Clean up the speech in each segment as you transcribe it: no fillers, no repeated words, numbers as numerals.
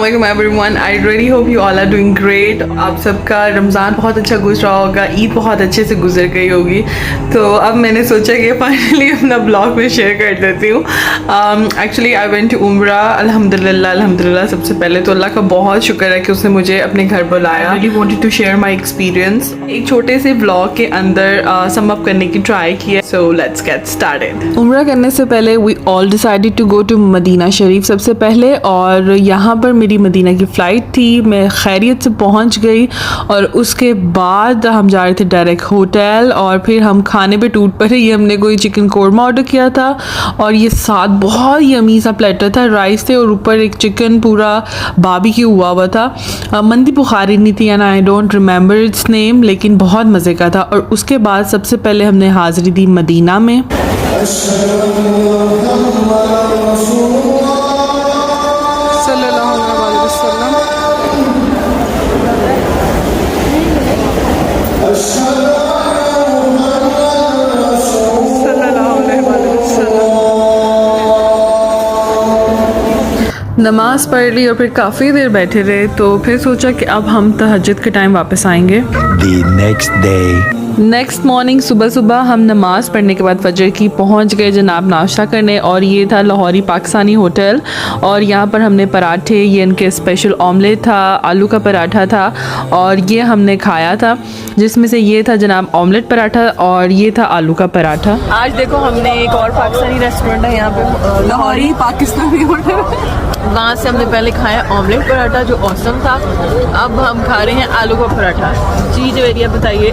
Assalamualaikum everyone. I really hope you all are doing great. आप सबका रमज़ान बहुत अच्छा गुजरा होगा, ईद बहुत अच्छे से गुजर गई होगी। तो अब मैंने सोचा कि फाइनली अपना ब्लॉग में शेयर कर देती हूँ। एक्चुअली आई वेंट टू उम्रा। अल्हम्दुलिल्लाह सबसे पहले तो अल्लाह का बहुत शुक्र है कि उसने मुझे अपने घर बुलाया। I really wanted to share my experience. एक छोटे से ब्लॉग के अंदर सम अप करने की ट्राई की है। So let's get started. उम्रा करने से पहले we all decided to go to Medina शरीफ सबसे पहले, और यहाँ पर मेरी मदीना की फ़्लाइट थी। मैं खैरियत से पहुँच गई और उसके बाद हम जा रहे थे डायरेक्ट होटल, और फिर हम खाने पे टूट पड़े। ये हमने कोई चिकन कोरमा ऑर्डर किया था और ये साथ बहुत यमी सा प्लेटर था। राइस थे और ऊपर एक चिकन पूरा बारबेक्यू हुआ था। मंदी बुखारी नहीं थी, and I don't remember it's name, लेकिन बहुत मज़े का था। और उसके बाद सबसे पहले हमने हाज़िरी दी मदीना में। नमाज़ पढ़ ली और फिर काफ़ी देर बैठे रहे, तो फिर सोचा कि अब हम तहज्जुद के टाइम वापस आएंगे। नेक्स्ट मॉर्निंग सुबह सुबह हम नमाज़ पढ़ने के बाद फजर की पहुंच गए जनाब नाश्ता करने, और ये था लाहौरी पाकिस्तानी होटल। और यहाँ पर हमने पराठे, ये इनके स्पेशल ऑमलेट था, आलू का पराठा था, और ये हमने खाया था, जिसमें से ये था जनाब ऑमलेट पराठा और ये था आलू का पराठा। आज देखो हमने एक और पाकिस्तानी रेस्टोरेंट है यहाँ पे, लाहौरी पाकिस्तानी होटल, वहाँ से हमने पहले खाया ऑमलेट पराठा जो औसम था। अब हम खा रहे हैं आलू का पराठा। जी जवेरिया बताइए।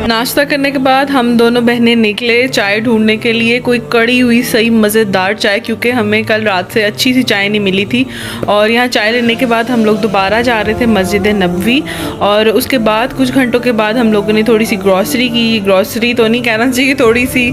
नाश्ता करने के बाद हम दोनों बहनें निकले चाय ढूंढने के लिए, कोई कड़ी हुई सही मज़ेदार चाय, क्योंकि हमें कल रात से अच्छी सी चाय नहीं मिली थी। और यहाँ चाय लेने के बाद हम लोग दोबारा जा रहे थे मस्जिद नबवी, और उसके बाद कुछ घंटों के बाद हम लोगों ने थोड़ी सी ग्रॉसरी की। ग्रॉसरी तो नहीं कहना चाहिए, थोड़ी सी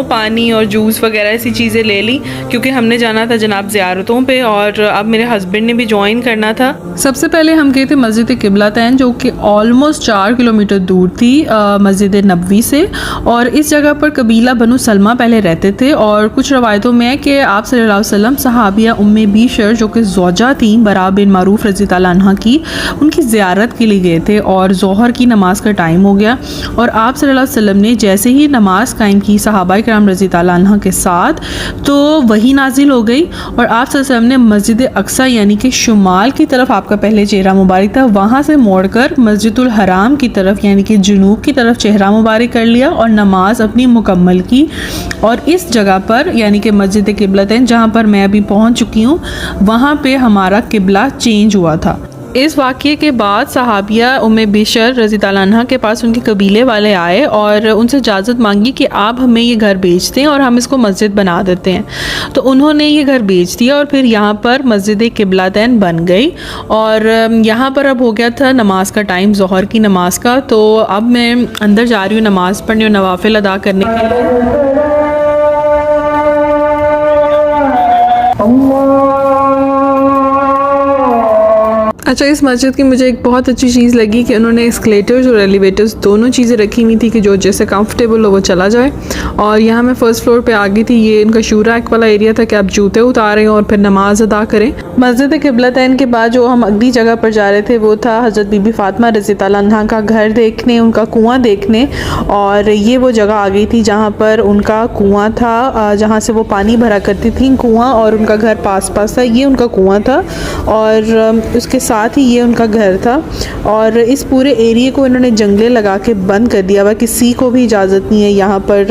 पानी और जूस वगैरह ऐसी चीज़ें ले ली, क्योंकि हमने जाना था जनाब ज़ियारतों पे, और अब मेरे हस्बैंड ने भी ज्वाइन करना था। सबसे पहले हम गए थे मस्जिद किबलातैन, जो कि ऑलमोस्ट 4 किलोमीटर दूर थी मस्जिद नबवी से। और इस जगह पर कबीला बनु सलमा पहले रहते थे, और कुछ रवायतों में है कि आप सल्लल्लाहु अलैहि वसल्लम सहाबिया उम्मे बीशर, जो कि ज़ौजा थी बरा बिन मारूफ रज़ी ताला अन्हा की, उनकी ज़ियारत के लिए गए थे। और ज़ोहर की नमाज का टाइम हो गया, और आप सल्लल्लाहु अलैहि वसल्लम ने जैसे ही नमाज कायम की सहाबाए किराम रज़ी ताला अन्हा के साथ, तो वही नाजिल हो गई। और आप सल्लल्लाहु अलैहि वसल्लम ने मस्जिद अक्सा यानी कि शुमाल की तरफ आपका पहले चेहरा मुबारक था, वहाँ से मोड़कर मस्जिदुल हराम की तरफ यानी कि जुनूब की तरफ चेहरा मुबारक कर लिया और नमाज अपनी मुकम्मल की। और इस जगह पर यानी कि मस्जिद किबलतैन, जहाँ पर मैं अभी पहुँच चुकी हूँ, वहाँ पे हमारा किबला चेंज हुआ था। इस वाक़ये के बाद सहाबिया उम्मे बिशर रज़ी ताला अन्हा के पास उनके कबीले वाले आए और उनसे इजाज़त मांगी कि आप हमें ये घर बेच दें और हम इसको मस्जिद बना देते हैं। तो उन्होंने ये घर बेच दिया और फिर यहाँ पर मस्जिद किबलातैन बन गई। और यहाँ पर अब हो गया था नमाज का टाइम, ज़ोहर की नमाज का। तो अब मैं अंदर जा रही हूँ नमाज़ पढ़ने और नवाफिल अदा करने के लिए। अच्छा, इस मस्जिद की मुझे एक बहुत अच्छी चीज़ लगी कि उन्होंने एस्केलेटर्स और एलिवेटर्स दोनों चीज़ें रखी हुई थी कि जो जैसे कंफर्टेबल हो वो चला जाए। और यहाँ मैं फ़र्स्ट फ्लोर पे आ गई थी। ये इनका शूरा एक वाला एरिया था कि आप जूते उतारें और फिर नमाज अदा करें। मस्जिद किबलतैन के बाद जो हम अगली जगह पर जा रहे थे वो था हज़रत बीबी फ़ातिमा रज़ी ताला अन्हा का घर देखने, उनका कुआँ देखने। और ये वो जगह आ गई थी जहाँ पर उनका कुआँ था, जहाँ से वो पानी भरा करती थी। कुआँ और उनका घर पास पास था। ये उनका कुआँ था और उसके साथ ही ये उनका घर था। और इस पूरे एरिया को इन्होंने जंगले लगा के बंद कर दिया हुआ, किसी को भी इजाज़त नहीं है यहाँ पर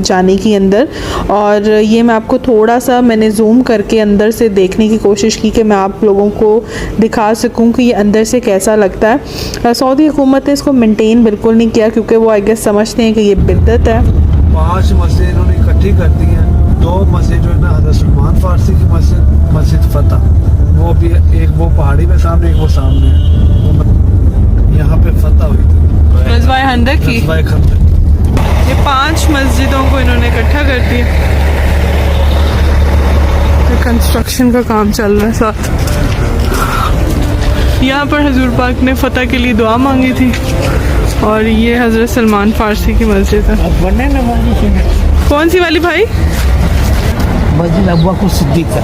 जाने की अंदर। और ये मैं आपको थोड़ा सा मैंने जूम करके अंदर से देखने की कोशिश की कि मैं आप लोगों को दिखा सकूं कि ये अंदर से कैसा लगता है। सऊदी हुकूमत ने इसको मेंटेन बिल्कुल नहीं किया, क्योंकि वो आई गेस समझते हैं कि ये बिद्दत है। 5 मस्जिद इन्होंने इकट्ठी कर दी हैं। 2 मस्जिद जो है ना, हज़रत सलमान फारसी की मस्जिद, मस्जिद फतह, वो भी एक वो पहाड़ी में सामने, एक वो सामने है। यहाँ पे फतह हुई थी गज़वाए खंदक की। ये 5 मस्जिदों को इन्होंने इकट्ठा कर दिया। कंस्ट्रक्शन का काम चल रहा है साथ। यहाँ पर हुजूर पाक ने फतह के लिए दुआ मांगी थी। और ये हज़रत सलमान फारसी की मस्जिद है। कौन सी वाली भाई? मस्जिद अबू बकर सिद्दीक का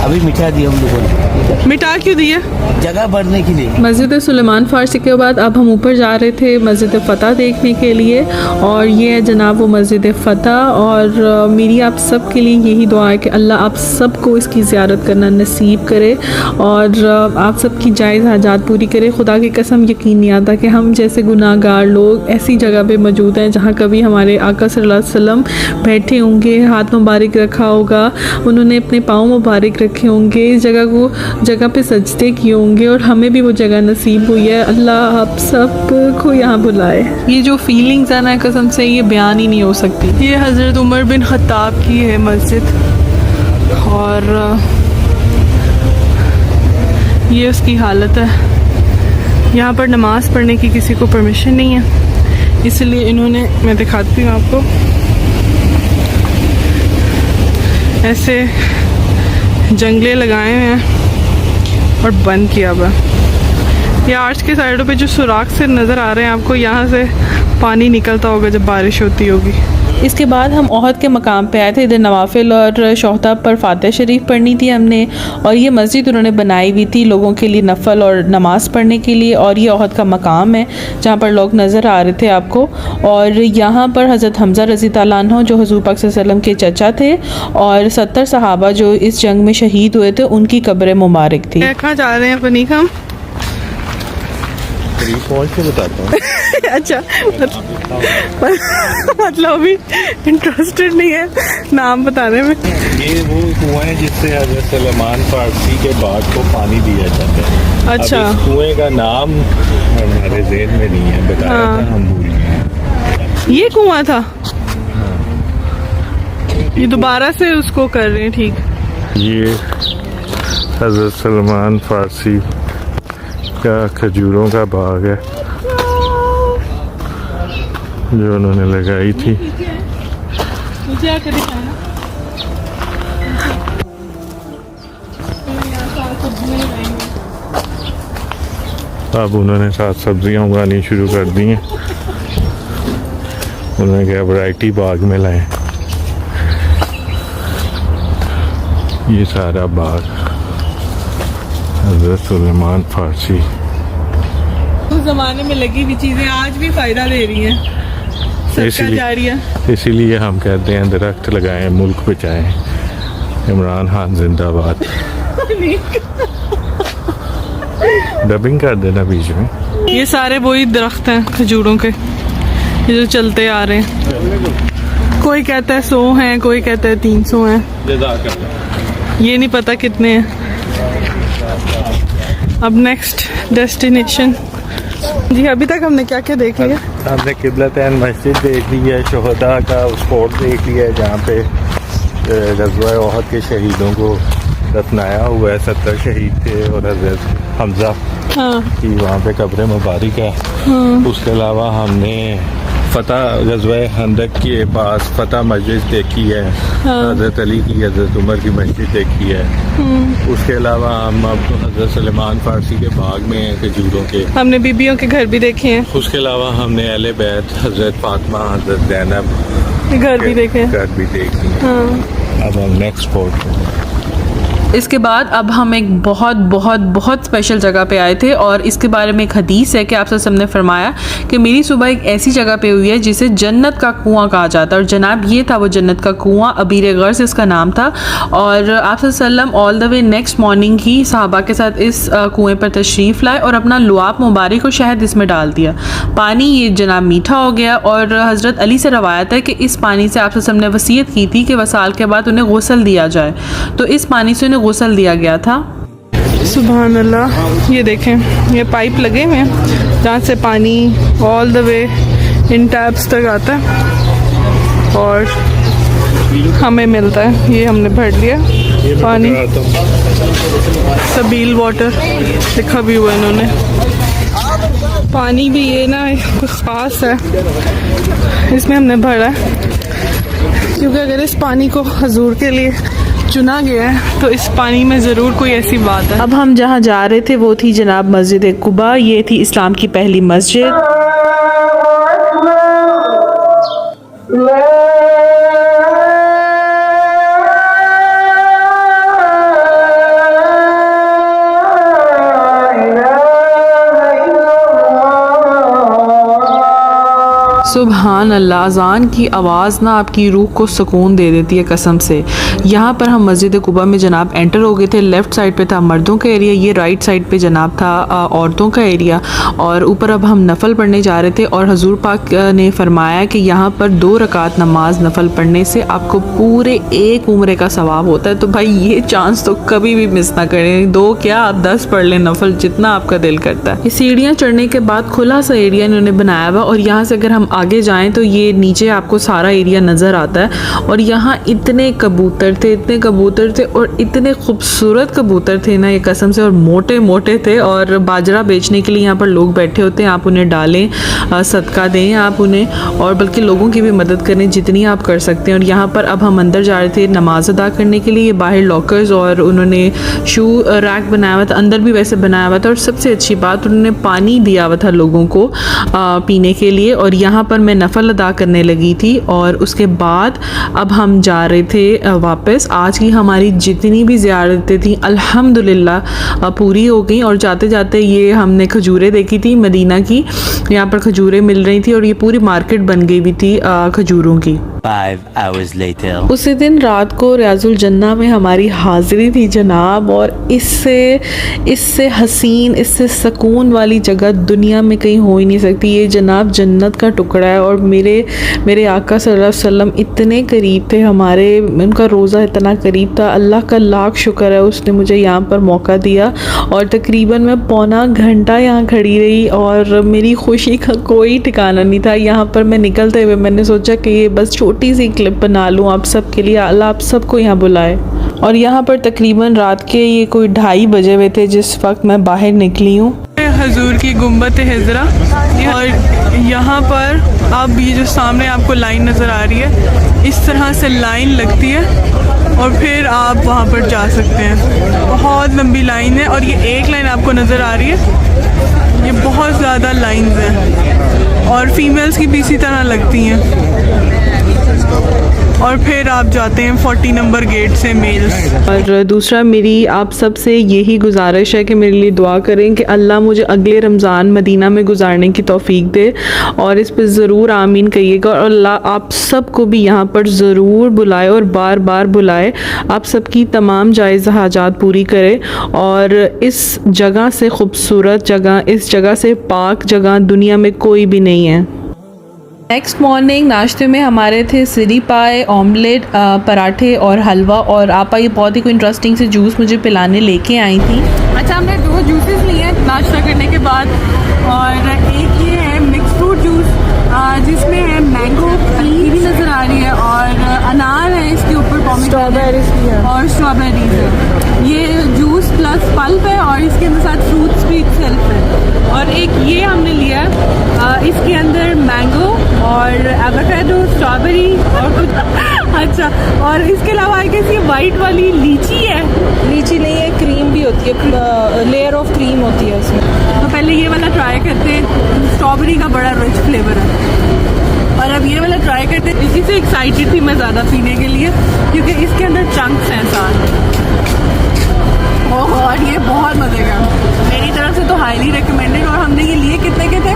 अभी मिटा दिया हम लोगों ने, मिटा क्यों दिए? जगह बढ़ने के लिए। मस्जिद सुलेमान फ़ारसी के बाद अब हम ऊपर जा रहे थे मस्जिद फ़तह देखने के लिए, और ये है जनाब वो मस्जिद फ़तह। और मेरी आप सब के लिए यही दुआ है कि अल्लाह आप सबको इसकी ज़ियारत करना नसीब करे और आप सबकी जायज़ हाजात पूरी करे। खुदा की कसम यकीन नहीं आता कि हम जैसे गुनाहगार लोग ऐसी जगह पे मौजूद हैं जहाँ कभी हमारे आका सल्लल्लाहु अलैहि वसल्लम बैठे होंगे, हाथ मुबारक रखा होगा, उन्होंने अपने पाँव मुबारक रखे होंगे, इस जगह पे सजदे किए होंगे, और हमें भी वो जगह नसीब हुई है। अल्लाह आप सबको यहाँ बुलाए। ये जो फीलिंग्स है ना कसम से ये बयान ही नहीं हो सकती। ये हज़रत उमर बिन ख़त्ताब की है मस्जिद, और ये उसकी हालत है। यहाँ पर नमाज़ पढ़ने की किसी को परमिशन नहीं है, इसलिए इन्होंने, मैं दिखाती हूँ आपको, ऐसे जंगले लगाए हुए हैं और बंद किया हुआ। ये आर्च के साइडों पे जो सुराख से नज़र आ रहे हैं आपको, यहाँ से पानी निकलता होगा जब बारिश होती होगी। इसके बाद हम ओहद के मकाम पे आए थे। इधर नवाफिल और शोहता पर फातिहा शरीफ पढ़नी थी हमने, और ये मस्जिद उन्होंने बनाई हुई थी लोगों के लिए नफल और नमाज़ पढ़ने के लिए। और ये ओहद का मकाम है जहाँ पर लोग नज़र आ रहे थे आपको। और यहाँ पर हज़रत हमज़ा रज़ी तआला अन्हु जो हुज़ूर पाक सल्लल्लाहु अलैहि वसल्लम के चचा थे, और 70 सहाबा जो इस जंग में शहीद हुए थे, उनकी कब्र मुबारक थी। कहाँ जा रहे हैं पनीक हम? पहुँच के बताता हूँ। अच्छा, मतलब अभी इंटरेस्टेड नहीं है नाम बताने में। ये वो कुआं है जिससे हज़रत सुलेमान फ़ारसी के बाग को पानी दिया जाता है। अच्छा। अब इस कुएं का नाम हमारे ज़हन में नहीं है, बताया था हम भूल गए। ये कुआं था, ये दोबारा से उसको कर रहे हैं ठीक। ये हज़रत सुलेमान फ़ारसी का खजूरों का बाग है जो उन्होंने लगाई थी। मुझे आकर दिखाना। अब उन्होंने साथ सब्जियां उगानी शुरू कर दी हैं। उन्होंने कहा वैरायटी बाग में लाएं। ये सारा बाग हज़रत सुलेमान फ़ारसी। उस ज़माने में लगी हुई चीज़ें आज भी फ़ायदा दे रही हैं, सदका जारिया। इसीलिए हम कहते हैं दरख्त लगाएं, मुल्क बचाएं। इमरान खान जिंदाबाद। डबिंग कर देना बीच में। ये सारे वही दरख्त हैं खजूरों के, ये जो चलते आ रहे हैं। कोई कहता है 100 हैं, कोई कहता है 300 हैं, ये नहीं पता कितने हैं। अब नेक्स्ट डेस्टिनेशन जी, अभी तक हमने क्या क्या देख लिया? हमने किबलतैन मस्जिद देख ली है, शोहदा का स्पॉट देख लिया है जहाँ पे ग़ज़वा ओहद के शहीदों को दफनाया हुआ है। 70 शहीद थे और हज़रत हमज़ा की वहाँ पे कब्र मुबारक है। उसके अलावा हमने फ़तह ग़ज़वा खंदक के पास फ़तह मस्जिद देखी है, हज़रत अली की, हज़रत उमर की मस्जिद देखी है। उसके अलावा हम अब हज़रत सुलेमान फ़ारसी के बाग में हैं खजूरों के। हमने बीबियों के घर भी देखे हैं। उसके अलावा हमने अहले बैत, हज़रत फ़ातिमा, हज़रत ज़ैनब घर भी देखे देख लिए। अब हम नेक्स्ट स्पॉट। इसके बाद अब हम एक बहुत बहुत बहुत स्पेशल जगह पे आए थे, और इसके बारे में एक हदीस है कि आप सब ने फरमाया कि मेरी सुबह एक ऐसी जगह पे हुई है जिसे जन्नत का कुआं कहा जाता है। और जनाब ये था वो जन्नत का कुआं, अबीर गर्स इसका नाम था। और आप सल्लम all the way next morning ही सहाबा के साथ इस कुएं पर तशरीफ़ लाए और अपना लुआब मुबारक और शहद इसमें डाल दिया। पानी ये जनाब मीठा हो गया, और हज़रत अली से रवायत है कि इस पानी से आप सब ने वसीयत की थी कि वसाल के बाद उन्हें गुस्ल दिया जाए, तो इस पानी से गुस्ल दिया गया था। सुभान अल्लाह। ये देखें, ये पाइप लगे हुए हैं जहाँ से पानी all the way in taps तक आता है और हमें मिलता है। ये हमने भर लिया पानी, सबील वाटर लिखा भी हुआ इन्होंने। पानी भी ये ना कुछ ख़ास है, इसमें हमने भरा है क्योंकि अगर इस पानी को हुजूर के लिए चुना गया है तो इस पानी में ज़रूर कोई ऐसी बात है। अब हम जहाँ जा रहे थे वो थी जनाब मस्जिद कुबा। ये थी इस्लाम की पहली मस्जिद। सुभान अल्लाह, अज़ान की आवाज़ ना आपकी रूह को सुकून दे देती है कसम से। यहाँ पर हम मस्जिद कुबा में जनाब एंटर हो गए थे। लेफ़्ट साइड पे था मर्दों का एरिया, ये राइट साइड पे जनाब था औरतों का एरिया। और ऊपर अब हम नफ़ल पढ़ने जा रहे थे और हजूर पाक ने फरमाया कि यहाँ पर 2 रकात नमाज नफ़ल पढ़ने से आपको पूरे एक उम्र का सवाब होता है। तो भाई ये चांस तो कभी भी मिस ना करें। 2 क्या आप 10 पढ़ लें नफ़ल, जितना आपका दिल करता है। ये सीढ़ियाँ चढ़ने के बाद खुला सा एरिया इन्होंने बनाया हुआ और यहाँ से अगर हम आगे जाएं तो ये नीचे आपको सारा एरिया नज़र आता है। और यहाँ इतने कबूतर थे और इतने खूबसूरत कबूतर थे ना, ये कसम से, और मोटे मोटे थे। और बाजरा बेचने के लिए यहाँ पर लोग बैठे होते हैं, आप उन्हें डालें, सदका दें आप उन्हें, और बल्कि लोगों की भी मदद करें जितनी आप कर सकते हैं। और यहाँ पर अब हम अंदर जा रहे थे नमाज अदा करने के लिए। बाहर लॉकर्स और उन्होंने शू रैक बनाया हुआ था, अंदर भी वैसे बनाया हुआ था। और सबसे अच्छी बात, उन्होंने पानी दिया हुआ था लोगों को पीने के लिए। और यहाँ पर मैं नफ़ल अदा करने लगी थी और उसके बाद अब हम जा रहे थे वापस। आज की हमारी जितनी भी ज़ियारतें थी अल्हम्दुलिल्लाह पूरी हो गई। और जाते जाते ये हमने खजूरें देखी थी मदीना की, यहाँ पर खजूरें मिल रही थी और ये पूरी मार्केट बन गई भी थी खजूरों की। 5 hours later. उसी दिन रात को रियाजुल जन्ना में हमारी हाज़िरी थी जनाब। और इससे हसीन, इससे सुकून वाली जगह दुनिया में कहीं हो ही नहीं सकती। ये जनाब जन्नत का टुकड़ा है। और मेरे आका सल्लल्लाहु अलैहि वसल्लम इतने करीब थे हमारे, उनका रोज़ा इतना करीब था। अल्लाह का लाख शुक्र है उसने मुझे यहाँ पर मौका दिया। और तकरीबन मैं पौना घंटा यहाँ खड़ी रही और मेरी खुशी का कोई ठिकाना नहीं था। यहाँ पर मैं निकलते हुए मैंने सोचा कि ये बस छोटी सी क्लिप बना लूँ आप सब के लिए। अल्लाह आप सबको यहाँ बुलाए। और यहाँ पर तकरीबन रात के ये कोई 2:30 बजे हुए थे जिस वक्त मैं बाहर निकली हूँ। हजूर की गुम्बद हिजरा, और यहाँ पर अब ये जो सामने आपको लाइन नज़र आ रही है, इस तरह से लाइन लगती है और फिर आप वहाँ पर जा सकते हैं। बहुत लंबी लाइन है और ये एक लाइन आपको नज़र आ रही है, ये बहुत ज़्यादा लाइंस हैं और फीमेल्स की भी इसी तरह लगती हैं। और फिर आप जाते हैं 40 नंबर गेट से मेल्स। और दूसरा मेरी आप सब से यही गुजारिश है कि मेरे लिए दुआ करें कि अल्लाह मुझे अगले रमज़ान मदीना में गुजारने की तौफीक दे। और इस पर ज़रूर आमीन कहिएगा। और अल्लाह आप सबको भी यहाँ पर ज़रूर बुलाए और बार बार बुलाए, आप सबकी तमाम जायज़ हाजात पूरी करे। और इस जगह से ख़ूबसूरत जगह, इस जगह से पाक जगह दुनिया में कोई भी नहीं है। नेक्स्ट मॉर्निंग नाश्ते में हमारे थे सिरी पाए, ऑमलेट, पराठे और हलवा। और आपा ये बहुत ही कोई इंटरेस्टिंग से जूस मुझे पिलाने लेके आई थी। अच्छा, हमने 2 जूसेस लिए नाश्ता करने के बाद। और एक ये है मिक्स फ्रूट जूस जिसमें है मैंगो, भी नज़र आ रही है, और अनार है इसके ऊपर, स्ट्रॉबेरीज और स्ट्रॉबेरीज है। ये जूस प्लस पल्प है और इसके अंदर साथ फ्रूट्स भी सेल्फ है। और एक ये हमने लिया इसके अंदर मैंगो और एवोकाडो, स्ट्रॉबेरी और कुछ अच्छा। और इसके अलावा आई गेस ये वाइट वाली लीची है। लीची नहीं है, क्रीम भी होती है, लेयर ऑफ क्रीम होती है उसमें। तो पहले ये वाला ट्राई करते हैं, स्ट्रॉबेरी का बड़ा रिच फ्लेवर है। और अब ये वाला ट्राई करते हैं। इसी से एक्साइटेड थी मैं ज़्यादा पीने के लिए क्योंकि इसके अंदर चंक्स हैं साथ। और ये बहुत मज़े का, मेरी तरफ से तो हाईली रिकमेंडेड। और हमने ये लिए कितने के थे?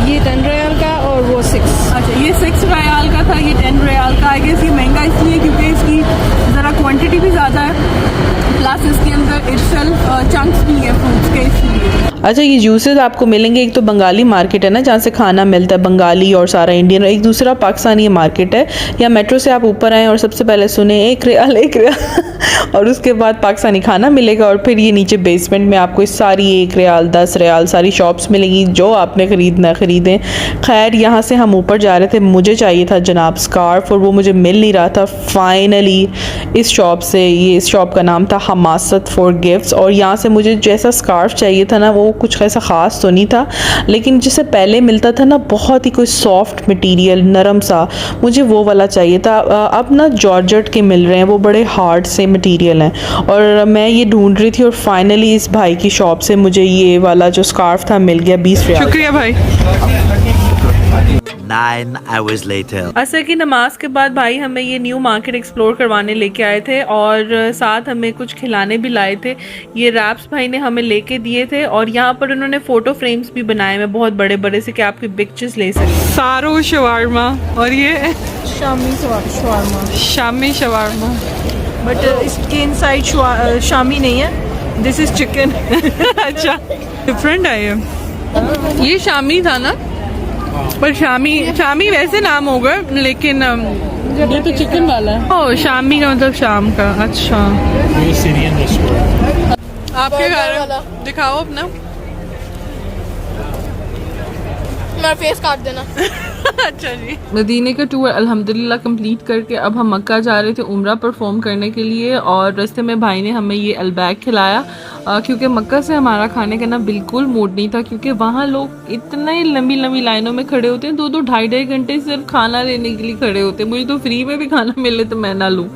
ये 10 रियाल का और वो 6। अच्छा, ये 6 रियाल का था, ये 10 रियाल का। आई गेस ये महंगा इसलिए क्योंकि इसकी ज़रा क्वांटिटी भी ज़्यादा है, प्लस इसके अंदर इटसेल्फ चंक्स भी है फ्रूट्स के, इसलिए। अच्छा, ये जूसेस आपको मिलेंगे, एक तो बंगाली मार्केट है ना जहाँ से खाना मिलता है, बंगाली और सारा इंडियन। एक दूसरा पाकिस्तानी मार्केट है। या मेट्रो से आप ऊपर आएँ और सबसे पहले सुने 1 रियाल 1 रियाल और उसके बाद पाकिस्तानी खाना मिलेगा। और फिर ये नीचे बेसमेंट में आपको सारी 1 रियाल 10 रियाल सारी शॉप्स मिलेंगी, जो आपने ख़रीदना ख़रीदें। खैर, यहाँ से हम ऊपर जा रहे थे, मुझे चाहिए था जनाब स्कार्फ और वो मुझे मिल नहीं रहा था। फाइनली इस शॉप से, ये इस शॉप का नाम था हमासत फॉर गिफ्ट्स। और यहाँ से मुझे जैसा स्कार्फ चाहिए था ना, वो कुछ ऐसा ख़ास तो नहीं था, लेकिन जिससे पहले मिलता था ना, बहुत ही कोई सॉफ्ट मटेरियल, नरम सा, मुझे वो वाला चाहिए था। अब ना जॉर्जेट के मिल रहे हैं, वो बड़े हार्ड से मटेरियल हैं। और मैं ये ढूंढ रही थी और फाइनली इस भाई की शॉप से मुझे ये वाला जो स्कार्फ था मिल गया 20 रियाल। शुक्रिया भाई। 9 hours later. असर की नमाज के बाद भाई हमें ये न्यू मार्केट एक्सप्लोर करवाने लेके आए थे और साथ हमें कुछ खिलाने भी लाए थे। ये रैप्स भाई ने हमें लेके दिए थे और यहाँ पर उन्होंने फ़ोटो फ्रेम्स भी बनाए हैं बहुत बड़े बड़े से कि आपकी पिक्चर्स ले सकें। सारो शवारमा और ये Shami shawarma, Shami shawarma, but इसके इनसाइड शामी नहीं है, दिस इज चिकन। अच्छा डिफरेंट है ये शामी था ना, पर शामी वैसे नाम होगा लेकिन ये तो चिकन वाला है। ओ शामी का मतलब शाम का। अच्छा ये सीरियन रेस्टोरेंट। आप क्या खा रहे हो? दिखाओ अपना। मेरा फेस काट देना। अच्छा जी। मदीने का टूर अल्हम्दुलिल्लाह कंप्लीट करके अब हम मक्का जा रहे थे उम्रा परफॉर्म करने के लिए और रास्ते में भाई ने हमें ये अलबैग खिलाया क्योंकि मक्का से हमारा खाने का ना बिल्कुल मूड नहीं था क्योंकि वहाँ लोग इतने लंबी लंबी लाइनों में खड़े होते हैं, 2-2 ढाई घंटे सिर्फ खाना लेने के लिए खड़े होते हैं। मुझे तो फ्री में भी खाना मिले तो मैं ना लूँ।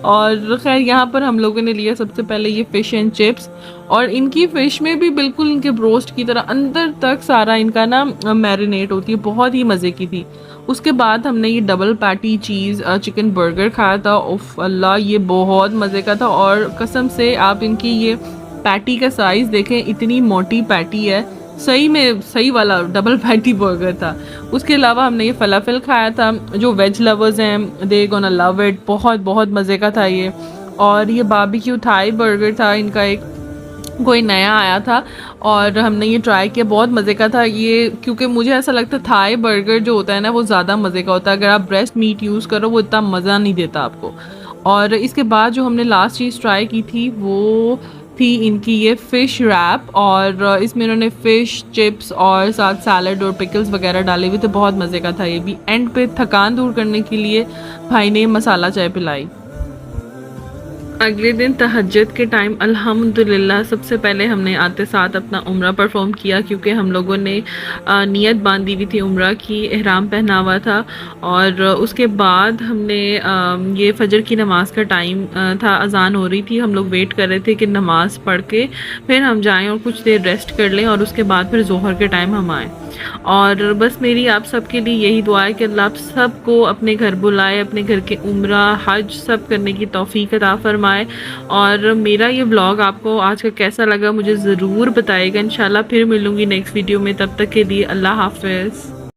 और खैर यहाँ पर हम लोगों ने लिया सबसे पहले ये फ़िश एंड चिप्स और इनकी फ़िश में भी बिल्कुल इनके ब्रोस्ट की तरह अंदर तक सारा इनका ना मैरिनेट होती है, बहुत ही मज़े की थी। उसके बाद हमने ये डबल पैटी चीज़ चिकन बर्गर खाया था। उफ अल्लाह ये बहुत मज़े का था और कसम से आप इनकी ये पैटी का साइज़ देखें, इतनी मोटी पैटी है, सही में सही वाला डबल पैटी बर्गर था। उसके अलावा हमने ये फलाफल खाया था, जो वेज लवर्स हैं दे गोना लव इट, बहुत बहुत मज़े का था ये। और ये बारबेक्यू थाई बर्गर था, इनका एक कोई नया आया था और हमने ये ट्राई किया, बहुत मज़े का था ये। क्योंकि मुझे ऐसा लगता है थाई बर्गर जो होता है ना वो ज़्यादा मज़े का होता है, अगर आप ब्रेस्ट मीट यूज़ करो वो इतना मज़ा नहीं देता आपको। और इसके बाद जो हमने लास्ट चीज़ ट्राई की थी वो थी इनकी ये फ़िश रैप और इसमें इन्होंने फ़िश चिप्स और साथ सैलड और पिकल्स वगैरह डाले हुए थे, बहुत मज़े का था ये भी। एंड पे थकान दूर करने के लिए भाई ने मसाला चाय पिलाई। अगले दिन तहज्जुद के टाइम अल्हम्दुलिल्लाह सबसे पहले हमने आते साथ अपना उम्रा परफॉर्म किया क्योंकि हम लोगों ने नियत बांधी हुई थी उम्रा की, एहराम पहना हुआ था। और उसके बाद हमने ये फ़जर की नमाज़ का टाइम था, अजान हो रही थी, हम लोग वेट कर रहे थे कि नमाज़ पढ़ के फिर हम जाएं और कुछ देर रेस्ट कर लें और उसके बाद फिर ज़ोहर के टाइम हम आएँ। और बस मेरी आप सबके लिए यही दुआ है कि अल्लाह आप सबको अपने घर बुलाए, अपने घर के उम्रा हज सब करने की तौफीक अता फरमाए। और मेरा ये व्लॉग आपको आज का कैसा लगा मुझे ज़रूर बताइएगा। इंशाल्लाह फिर मिलूँगी नेक्स्ट वीडियो में, तब तक के लिए अल्लाह हाफ़िज़।